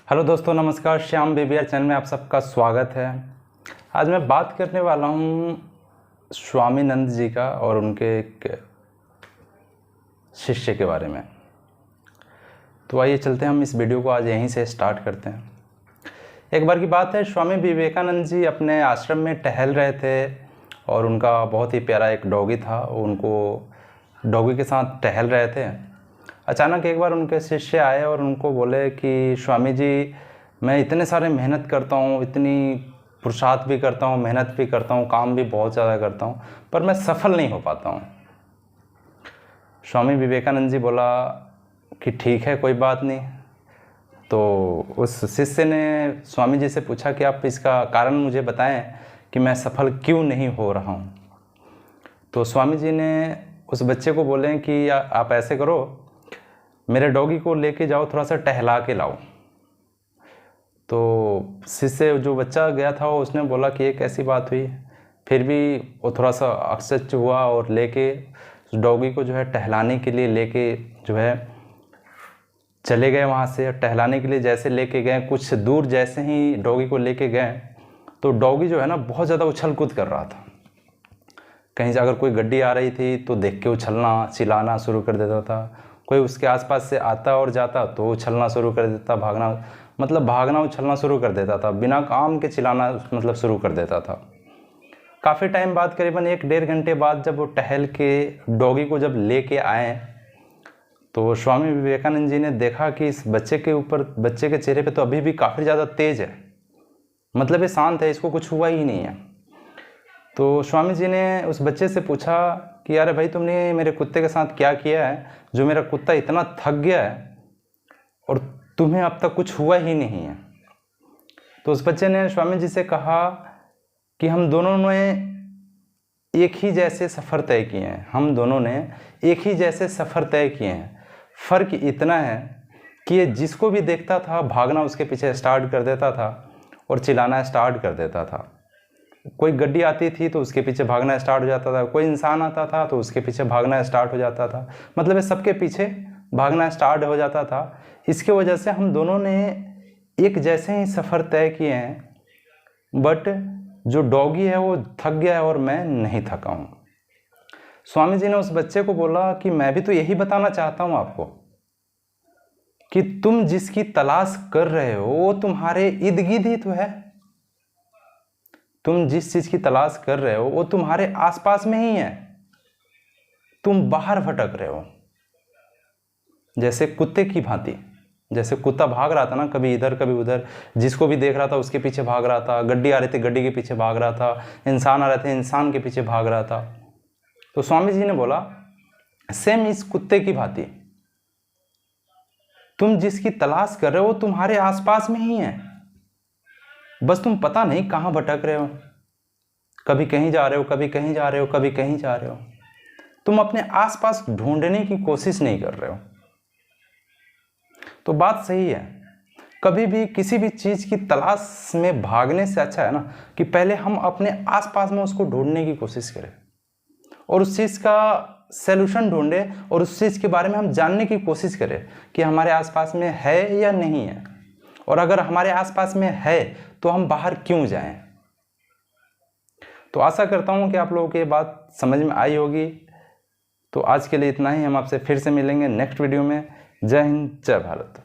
Hello दोस्तों, नमस्कार। Shyam बेबियर channel में आप सबका स्वागत है। आज मैं बात करने वाला हूँ स्वामीनंद जी का और उनके एक शिष्य के बारे में। तो आइए चलते हैं, हम इस वीडियो को आज यहीं से स्टार्ट करते हैं। एक बार की बात है, स्वामी विवेकानंद जी अपने आश्रम में टहल रहे थे और उनका बहुत ही प्यारा एक डॉगी था। उनको डॉगी के साथ टहल रहे थे। अचानक एक बार उनके शिष्य आए और उनको बोले कि स्वामी जी, मैं इतने सारे मेहनत करता हूँ, इतनी पुरुषार्थ भी करता हूँ, मेहनत भी करता हूँ, काम भी बहुत ज़्यादा करता हूँ, पर मैं सफल नहीं हो पाता हूँ। स्वामी विवेकानंद जी बोला कि ठीक है, कोई बात नहीं। तो उस शिष्य ने स्वामी जी से पूछा कि आप इसका कारण मुझे बताएं कि मैं सफल क्यों नहीं हो रहा हूँ। तो स्वामी जी ने उस बच्चे को बोले कि आप ऐसे करो, मेरे डॉगी को लेके जाओ, थोड़ा सा टहला के लाओ। तो शिष्य जो बच्चा गया था उसने बोला कि ये कैसी बात हुई। फिर भी वो थोड़ा सा आश्चर्य हुआ और लेके डॉगी को जो है टहलाने के लिए लेके जो है चले गए। वहाँ से टहलाने के लिए जैसे लेके गए, कुछ दूर जैसे ही डॉगी को लेके गए तो डॉगी जो है ना बहुत ज़्यादा उछल कूद कर रहा था। कहीं से अगर कोई गड्डी आ रही थी तो देख के उछलना चिल्लाना शुरू कर देता था। कोई उसके आसपास से आता और जाता तो उछलना शुरू कर देता, भागना उछलना शुरू कर देता था, बिना काम के चिल्लाना शुरू कर देता था। काफ़ी टाइम बाद, करीबन 1-1.5 घंटे बाद, जब वो टहल के डॉगी को जब लेके आए तो स्वामी विवेकानंद जी ने देखा कि इस बच्चे के चेहरे पे तो अभी भी काफ़ी ज़्यादा तेज है, ये शांत है, इसको कुछ हुआ ही नहीं है। तो स्वामी जी ने उस बच्चे से पूछा कि अरे भाई, तुमने मेरे कुत्ते के साथ क्या किया है जो मेरा कुत्ता इतना थक गया है और तुम्हें अब तक कुछ हुआ ही नहीं है। तो उस बच्चे ने स्वामी जी से कहा कि हम दोनों ने एक ही जैसे सफ़र तय किए हैं, फ़र्क इतना है कि ये जिसको भी देखता था भागना उसके पीछे स्टार्ट कर देता था और चिल्लाना स्टार्ट कर देता था। कोई गड्डी आती थी तो उसके पीछे भागना स्टार्ट हो जाता था, कोई इंसान आता था तो उसके पीछे भागना स्टार्ट हो जाता था, ये सबके पीछे भागना स्टार्ट हो जाता था। इसके वजह से हम दोनों ने एक जैसे ही सफ़र तय किए हैं, बट जो डॉगी है वो थक गया है और मैं नहीं थका हूँ। स्वामी जी ने उस बच्चे को बोला कि मैं भी तो यही बताना चाहता हूँ आपको कि तुम जिसकी तलाश कर रहे हो वो तुम्हारे इर्द गिर्द ही तो है। तुम जिस चीज़ की तलाश कर रहे हो वो तुम्हारे आसपास में ही है, तुम बाहर भटक रहे हो। जैसे कुत्ते की भांति, जैसे कुत्ता भाग रहा था ना, कभी इधर कभी उधर, जिसको भी देख रहा था उसके पीछे भाग रहा था, गड्डी आ रही थी गड्डी के पीछे भाग रहा था, इंसान आ रहे थे इंसान के पीछे भाग रहा था। तो स्वामी जी ने बोला सेम इस कुत्ते की भांति तुम जिसकी तलाश कर रहे हो वो तुम्हारे आसपास में ही है, बस तुम पता नहीं कहाँ भटक रहे हो। कभी कहीं जा रहे हो, कभी कहीं जा रहे हो, कभी कहीं जा रहे हो। तुम अपने आसपास ढूंढने की कोशिश नहीं कर रहे हो। तो बात सही है, कभी भी किसी भी चीज़ की तलाश में भागने से अच्छा है ना कि पहले हम अपने आसपास में उसको ढूंढने की कोशिश करें और उस चीज़ का सलूशन ढूंढें और उस चीज़ के बारे में हम जानने की कोशिश करें कि हमारे आसपास में है या नहीं है, और अगर हमारे आसपास में है तो हम बाहर क्यों जाएं। तो आशा करता हूं कि आप लोगों को ये बात समझ में आई होगी। तो आज के लिए इतना ही, हम आपसे फिर से मिलेंगे नेक्स्ट वीडियो में। जय हिंद, जय भारत।